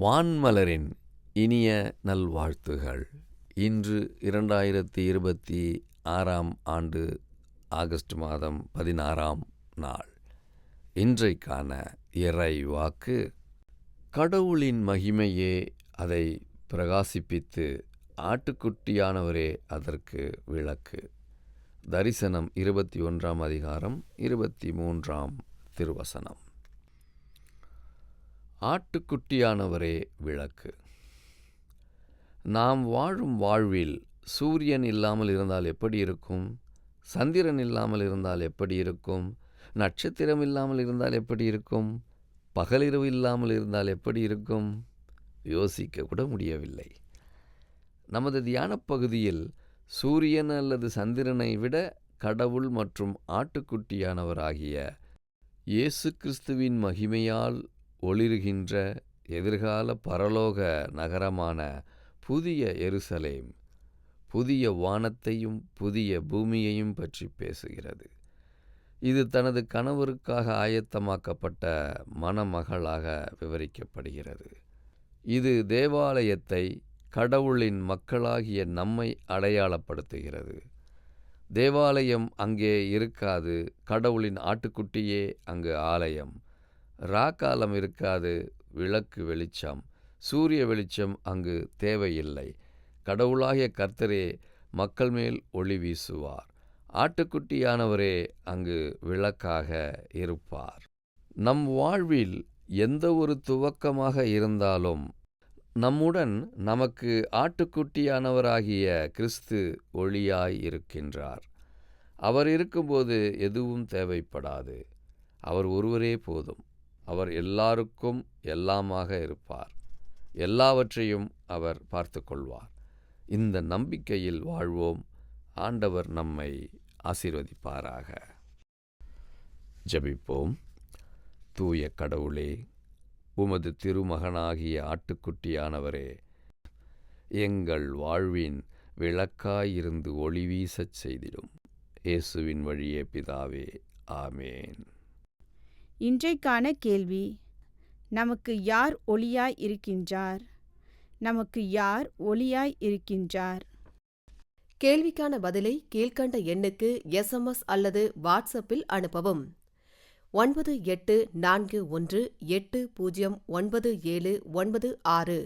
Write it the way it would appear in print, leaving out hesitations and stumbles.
வான்மலரின் இனிய நல்வாழ்த்துகள். இன்று 2026 ஆண்டு ஆகஸ்ட் மாதம் 16 நாள். இன்றைக்கான இறை வாக்கு: கடவுளின் மகிமையே அதை பிரகாசிப்பித்து, ஆட்டுக்குட்டியானவரே அதற்கு விளக்கு. தரிசனம் 21 அதிகாரம் 23 திருவசனம். ஆட்டுக்குட்டியானவரே விளக்கு. நாம் வாழும் வாழ்வில் சூரியன் இல்லாமல் இருந்தால் எப்படி இருக்கும்? சந்திரன் இல்லாமல் இருந்தால் எப்படி இருக்கும்? நட்சத்திரம் இல்லாமல் இருந்தால் எப்படி இருக்கும்? பகலிரவு இல்லாமல் இருந்தால் எப்படி இருக்கும்? யோசிக்க கூட முடியவில்லை. நமது தியானப் பகுதியில் சூரியன் அல்லது சந்திரனை விட கடவுள் மற்றும் ஆட்டுக்குட்டியானவராகிய இயேசு கிறிஸ்துவின் மகிமையால் ஒளிருகின்ற எதிர்கால பரலோக நகரமான புதிய எருசலேம், புதிய வானத்தையும் புதிய பூமியையும் பற்றி பேசுகிறது. இது தனது கணவருக்காக ஆயத்தமாக்கப்பட்ட மணமகளாக விவரிக்கப்படுகிறது. இது தேவாலயத்தை கடவுளின் மக்களாகிய நம்மை அடையாளப்படுத்துகிறது. தேவாலயம் அங்கே இருக்காது, கடவுளின் ஆட்டுக்குட்டியே அங்கு ஆலயம். ராக்காலம் இருக்காது, விளக்கு வெளிச்சம், சூரிய வெளிச்சம் அங்கு தேவையில்லை. கடவுளாகிய கர்த்தரே மக்கள் மேல் ஒளி வீசுவார். ஆட்டுக்குட்டியானவரே அங்கு விளக்காக இருப்பார். நம் வாழ்வில் எந்த ஒரு துவக்கமாக இருந்தாலும் நம்முடன் நமக்கு ஆட்டுக்குட்டியானவராகிய கிறிஸ்து ஒளியாய் இருக்கின்றார். அவர் இருக்கும்போது எதுவும் தேவைப்படாது. அவர் ஒருவரே போதும். அவர் எல்லாருக்கும் எல்லாமாக இருப்பார். எல்லாவற்றையும் அவர் பார்த்து கொள்வார். இந்த நம்பிக்கையில் வாழ்வோம். ஆண்டவர் நம்மை ஆசீர்வதிப்பாராக. ஜெபிப்போம். தூய கடவுளே, உமது திருமகனாகிய ஆட்டுக்குட்டியானவரே, எங்கள் வாழ்வின் விளக்காயிருந்து ஒளி வீசச் செய்திடும். இயேசுவின் வழியே பிதாவே, ஆமேன். இன்றைக்கான கேள்வி: நமக்கு யார் ஒளியாய் இருக்கின்றார்? நமக்கு யார் ஒளியாய் இருக்கின்றார்? கேள்விக்கான பதிலை கீழ்க்கண்ட எண்ணுக்கு SMS அல்லது வாட்ஸ்அப்பில் அனுப்பவும். 9841809796.